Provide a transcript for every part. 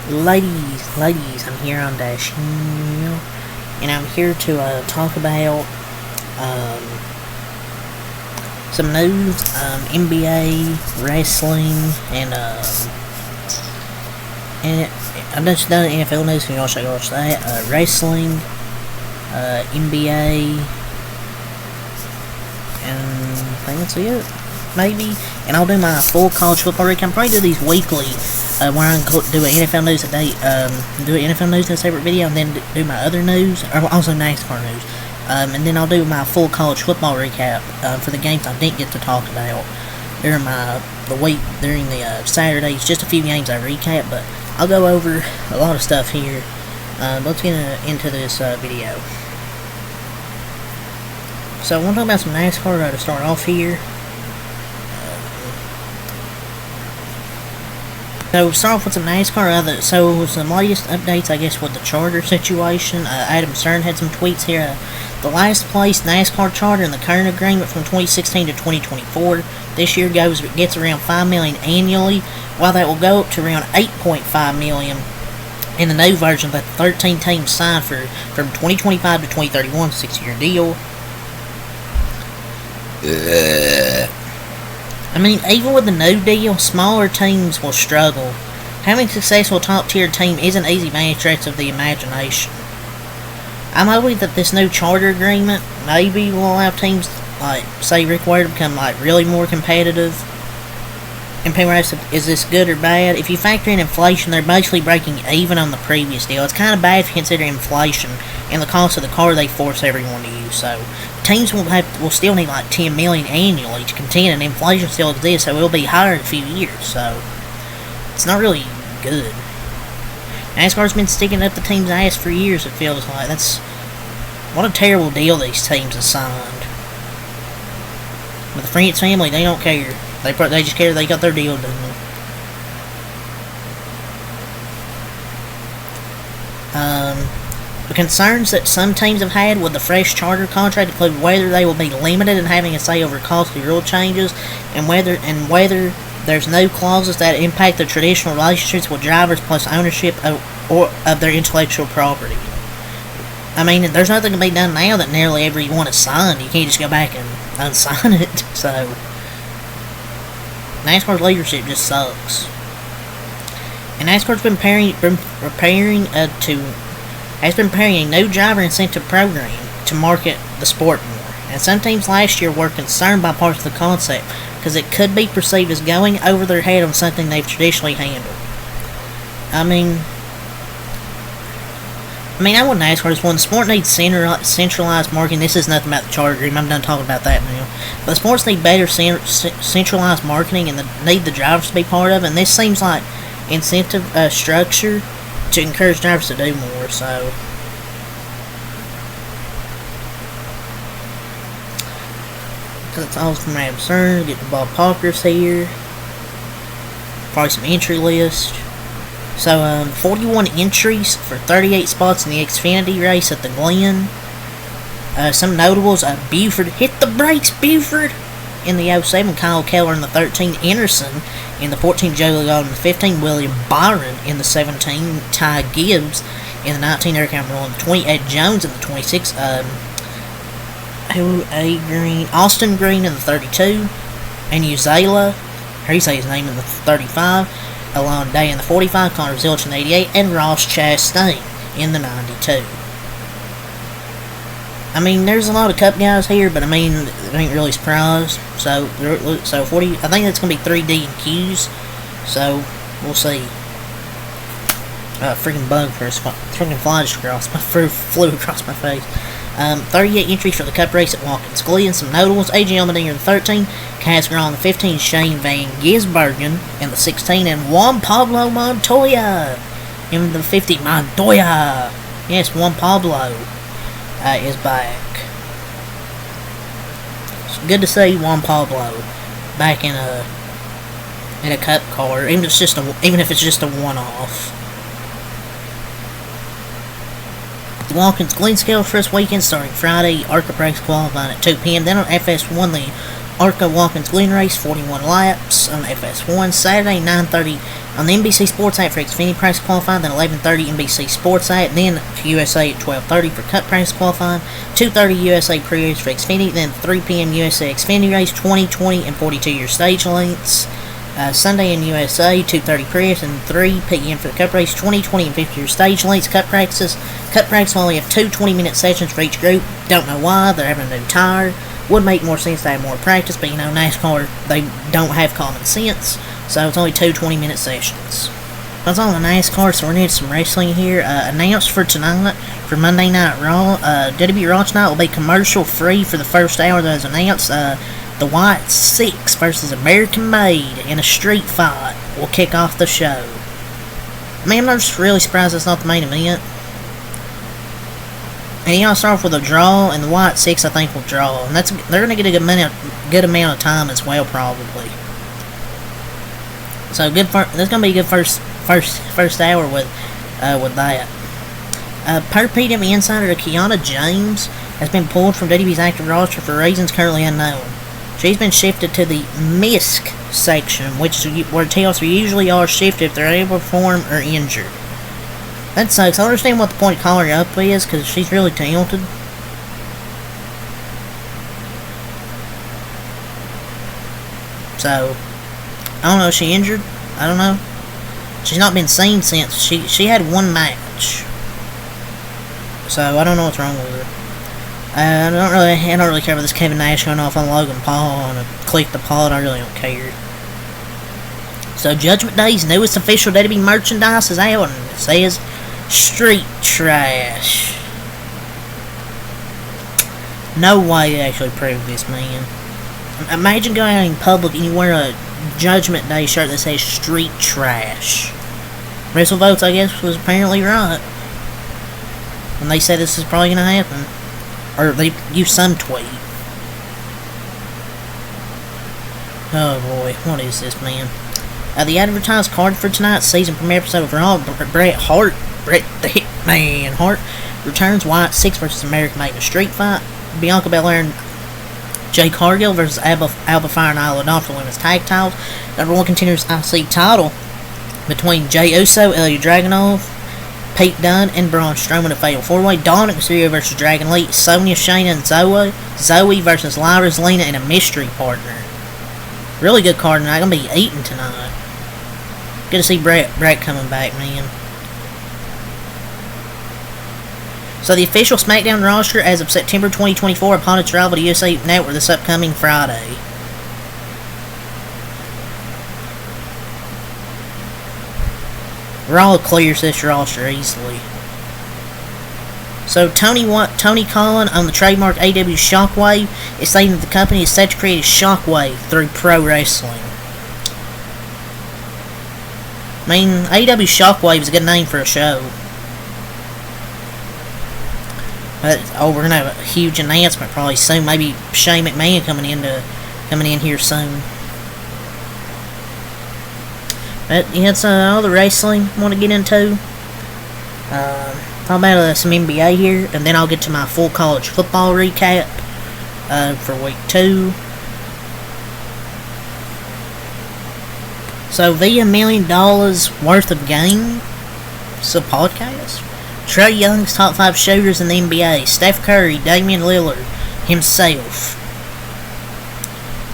Ladies, I'm here on Dash Hill, and I'm here to talk about some news, NBA, wrestling, and I've just done NFL news, so y'all should watch that. Wrestling, NBA, and I think that's it, maybe. And I'll do my full college football recap. I'm probably do these weekly, where I do an NFL news a day, do an NFL news in a separate video, and then do my other news, or also NASCAR news. And then I'll do my full college football recap for the games I didn't get to talk about during the Saturdays. Just a few games I recap, but I'll go over a lot of stuff here. Let's get into this video. So I want to talk about some NASCAR to start off here. So start off with some NASCAR. So some latest updates, I guess, with the charter situation. Adam Stern had some tweets here. The last place NASCAR charter in the current agreement from 2016 to 2024 this year gets around $5 million annually, while that will go up to around $8.5 million in the new version that 13 teams signed for from 2025 to 2031, 6-year deal. I mean, even with the new deal, smaller teams will struggle. Having a successful top-tier team isn't easy by any stretch of the imagination. I'm hoping that this new charter agreement maybe will allow teams, like, say, Rick Ware, to become, like, really more competitive. And people ask, is this good or bad? If you factor in inflation, they're basically breaking even on the previous deal. It's kind of bad if you consider inflation and the cost of the car they force everyone to use. So teams will still need like $10 million annually to contend, and inflation still exists, so it will be higher in a few years. So it's not really good. NASCAR's been sticking up the team's ass for years. It feels like what a terrible deal these teams have signed. But the France family, they don't care. They just care they got their deal done. The concerns that some teams have had with the fresh charter contract include whether they will be limited in having a say over costly rule changes, and whether there's no clauses that impact the traditional relationships with drivers plus ownership of their intellectual property. I mean, there's nothing to be done now that nearly everyone is signed. You can't just go back and unsign it. So NASCAR's leadership just sucks. And NASCAR's been preparing a new driver incentive program to market the sport more. And some teams last year were concerned by parts of the concept because it could be perceived as going over their head on something they've traditionally handled. I mean, I want NASCAR as one. The sport needs centralized marketing. This is nothing about the charter agreement. I'm done talking about that now. But the sports need better centralized marketing, and need the drivers to be part of it. And this seems like incentive structure to encourage drivers to do more. So that's all from Adam Stern. Get the Bob Parkers here. Probably some entry list. So, 41 entries for 38 spots in the Xfinity race at the Glen. Some notables, Buford, hit the brakes, Buford, in the 07, Kyle Keller in the 13, Anderson in the 14, Joe Logano in the 15, William Byron in the 17, Ty Gibbs in the 19, Eric Almirola in the 20, Ed Jones in the 26, Austin Green in the 32, and Uzela, how do you say his name, in the 35, Alon Day in the 45, Connor Zilch in the 88, and Ross Chastain in the 92. I mean, there's a lot of Cup guys here, but I mean, I ain't really surprised. So 40. I think that's gonna be 3 DQs. So we'll see. Freaking bug first. Freaking fly just flew across my face. 38 entries for the Cup race at Watkins Glen. Some notables: AJ Allmendinger in the 13, Kaz Grant in the 15, Shane Van Gisbergen in the 16, and Juan Pablo Montoya in the 50. Montoya, yes, Juan Pablo is back. It's good to see Juan Pablo back in a Cup car, even if it's just a one-off. The Watkins Glen schedule for this weekend starting Friday. ARCA breaks qualifying at 2 p.m. Then on FS1, the Arco Watkins Glen race, 41 laps on FS1. Saturday, 9:30 on the NBC Sports app for Xfinity practice qualifying, then 11:30 NBC Sports app, then USA at 12:30 for Cup practice qualifying, 2:30 USA pre-race for Xfinity, then 3 p.m. USA Xfinity race, 20, 20, and 42-year stage lengths. Sunday in USA, 2:30 pre-race, and 3 p.m. for the Cup race, 20, 20, and 50-year stage lengths. Cup practices will only have 2 20-minute sessions for each group. Don't know why. They're having a new tire. Would make more sense to have more practice, but NASCAR, they don't have common sense, so it's only 2 20-minute sessions. That's all the NASCAR, so we're going to some wrestling here. Announced for tonight, for Monday Night Raw, WWE Raw tonight will be commercial free for the first hour that was announced. The White Six versus American Made in a street fight will kick off the show. I mean, I'm just really surprised that's not the main event. And y'all start off with a draw, and the White Six I think will draw, and they're gonna get a good amount of time as well, probably. So that's gonna be a good first hour with that. Per PW Insider, Kiana James has been pulled from WWE's active roster for reasons currently unknown. She's been shifted to the MISC section, which is where talents usually are shifted if they're able to perform or injured. That sucks. I don't understand what the point of calling her up is, because she's really talented. So, I don't know, is she injured? I don't know. She's not been seen since. She had one match. So, I don't know what's wrong with her. I don't really care about this Kevin Nash going off on Logan Paul and click the pod. I really don't care. So Judgment Day's newest official WWE merchandise is out, and it says Street Trash. No way they actually proved this, man. Imagine going out in public and you wear a Judgment Day shirt that says Street Trash. WrestleVotes, I guess, was apparently right. And they said this is probably going to happen. Or they used some tweet. Oh boy, what is this, man? The advertised card for tonight's season premiere episode of Raw, Bret the Hitman Hart returns. White Six versus American Made in a street fight. Bianca Belair and Jay Cargill versus Alba Fire and Isla Dawn for women's tag titles. Number 1 continuous IC title between Jey Uso, Ilya Dragunov, Pete Dunne, and Braun Strowman, a fatal 4-way. Dawn and Mysterio versus Dragon Lee. Sonya, Shayna, and Zoe. Zoe versus Lyra, Zelina, and a mystery partner. Really good card tonight. Gonna be eating tonight. Good to see Bret coming back, man. So the official SmackDown roster as of September 2024 upon its arrival to USA Network this upcoming Friday. Raw clears this roster easily. So Tony Khan on the trademark AW Shockwave is saying that the company is set to create a shockwave through pro wrestling. I mean, AW Shockwave is a good name for a show. But we're gonna have a huge announcement probably soon. Maybe Shane McMahon coming in here soon. But yeah, that's all the wrestling I want to get into. Talk about some NBA here, and then I'll get to my full college football recap for week 2. So via $1 million worth of game, it's a podcast. Trae Young's top 5 shooters in the NBA. Steph Curry, Damian Lillard himself,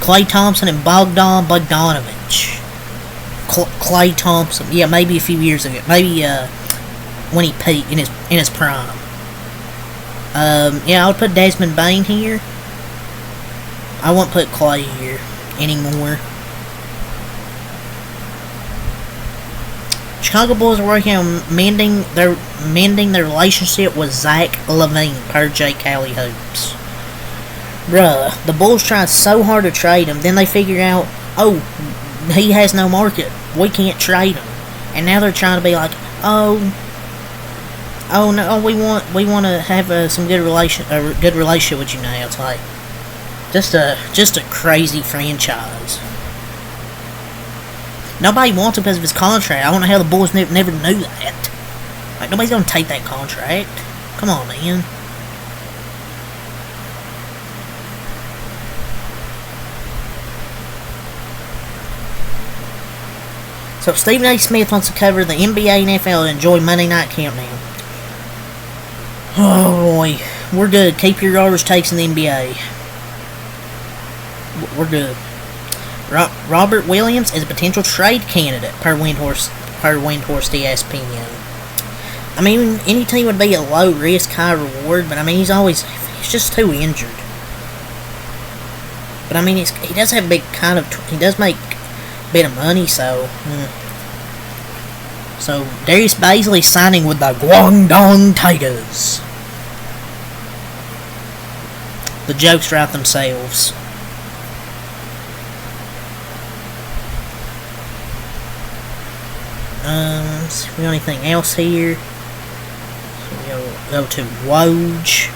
Klay Thompson, and Bogdanovich. Klay Thompson, yeah, maybe a few years ago, maybe when he peaked in his prime. Yeah, I would put Desmond Bain here. I won't put Klay here anymore. Chicago Bulls are working on mending their relationship with Zach LaVine, per Jay Cali Hoops. Bruh, the Bulls tried so hard to trade him, then they figured out, oh, he has no market. We can't trade him. And now they're trying to be like, oh no, we want to have some good relationship with you now. It's like just a crazy franchise. Nobody wants him because of his contract. I don't know how the Bulls never knew that. Like, nobody's gonna take that contract. Come on, man. So Stephen A. Smith wants to cover the NBA and NFL and enjoy Monday Night Countdown. Oh boy, we're good. Keep your garbage takes in the NBA. We're good. Robert Williams is a potential trade candidate per Windhorst ESPN. I mean, any team would be a low risk, high reward, but I mean, he's just too injured. But I mean, he does have he does make a bit of money, so. So, Darius Baisley signing with the Guangdong Tigers. The jokes write themselves. See if we got anything else here. So we'll go to Woj.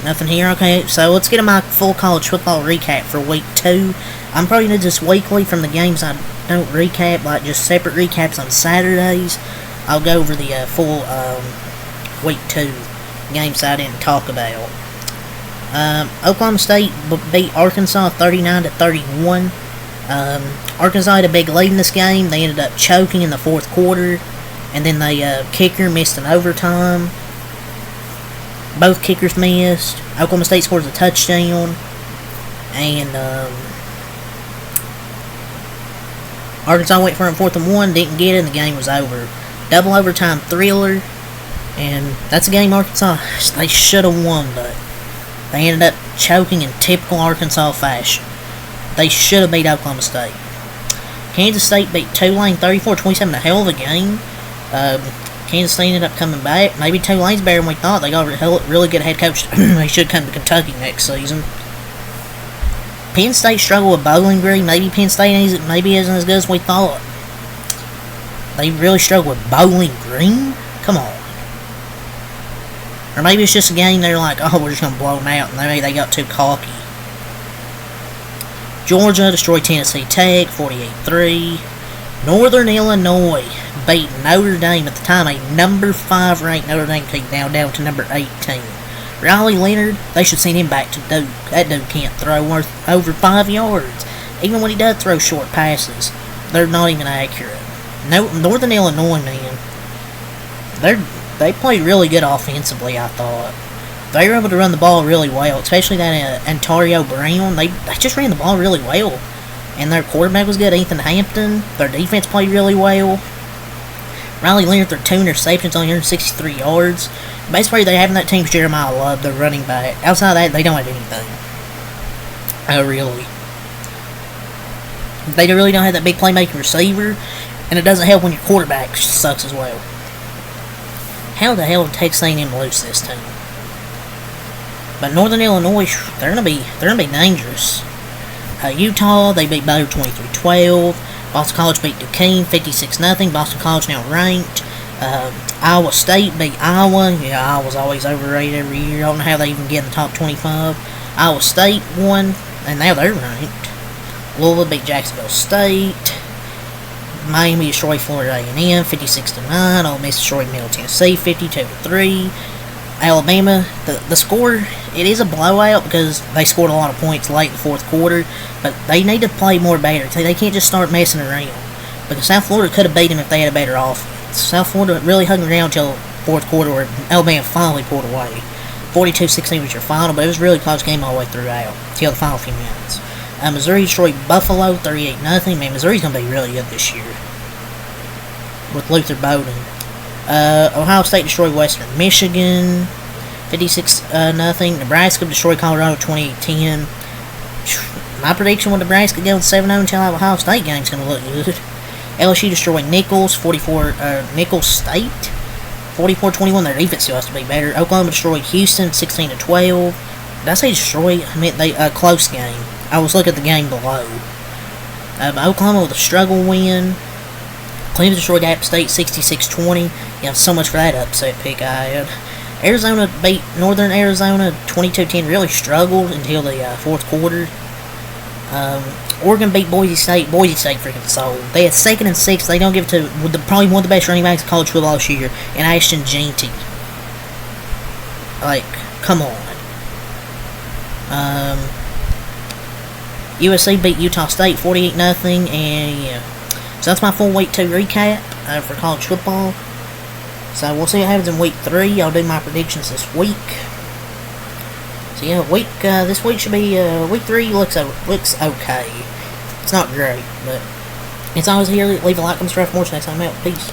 Nothing here. Okay, so let's get my full college football recap for week 2. I'm probably going to just weekly from the games I don't recap, like just separate recaps on Saturdays. I'll go over the full week 2 games I didn't talk about. Oklahoma State beat Arkansas 39-31. Arkansas had a big lead in this game. They ended up choking in the fourth quarter, and then the kicker missed an overtime. Both kickers missed. Oklahoma State scores a touchdown, and Arkansas went for it 4th and 1, didn't get it, and the game was over. Double overtime thriller, and that's a game Arkansas they should have won, but they ended up choking in typical Arkansas fashion. They should have beat Oklahoma State. Kansas State beat Tulane 34-27, a hell of a game. Kansas State ended up coming back. Maybe Tulane's better than we thought. They got a really good head coach. They should come to Kentucky next season. Penn State struggled with Bowling Green. Maybe Penn State isn't as good as we thought. They really struggled with Bowling Green? Come on. Or maybe it's just a game they're like, oh, we're just going to blow them out, and maybe they got too cocky. Georgia destroyed Tennessee Tech 48-3. Northern Illinois beat Notre Dame, at the time a number 5 ranked Notre Dame team, now down to number 18. Riley Leonard, they should send him back to Duke. That dude can't throw over 5 yards. Even when he does throw short passes, they're not even accurate. Northern Illinois, man, they played really good offensively, I thought. They were able to run the ball really well, especially that Ontario Brown. They just ran the ball really well. And their quarterback was good, Ethan Hampton. Their defense played really well. Riley Leonard threw 2 interceptions on 163 yards. Basically, they have in that team's Jeremiah Love, their running back. Outside of that, they don't have anything. Oh, really? They really don't have that big playmaking receiver, and it doesn't help when your quarterback sucks as well. How the hell did Texas A&M lose this team? But Northern Illinois, they're gonna be dangerous. Utah, they beat Baylor 23-12. Boston College beat Duquesne 56-0. Boston College now ranked. Iowa State beat Iowa. Yeah, Iowa's always overrated every year. I don't know how they even get in the top 25. Iowa State won, and now they're ranked. Louisville beat Jacksonville State. Miami destroyed Florida A&M 56-9. Ole Miss destroyed Middle Tennessee 52-3. Alabama, the score, it is a blowout because they scored a lot of points late in the fourth quarter, but they need to play more better. They can't just start messing around, because South Florida could have beat them if they had a better offense. South Florida really hung around until fourth quarter where Alabama finally pulled away. 42-16 was your final, but it was a really close game all the way throughout until the final few minutes. Missouri destroyed Buffalo 38-0. Man, Missouri's going to be really good this year with Luther Bowden. Ohio State destroyed Western Michigan 56-0. Nebraska destroyed Colorado 28-10. My prediction with Nebraska going 7-0 until the Ohio State game's going to look good. LSU destroyed Nichols Nichols State 44-21. Their defense still has to be better. Oklahoma destroyed Houston 16-12. Did I say destroy? I meant they close game. I was looking at the game below. Oklahoma with a struggle win. Clemson destroyed App State 66-20. Yeah, so much for that upset pick I had. Arizona beat Northern Arizona 22-10. Really struggled until the fourth quarter. Oregon beat Boise State. Boise State freaking sold. They had 2nd and 6. They don't give it to probably one of the best running backs in college football this year, and Ashton Jeanty. Like, come on. USC beat Utah State 48-0, and yeah. So that's my full Week 2 recap for college football. So we'll see what happens in Week 3. I'll do my predictions this week. So yeah, this week should be Week 3 looks okay. It's not great, but it's always here. Leave a like, comment, subscribe for more. Next time out. Peace.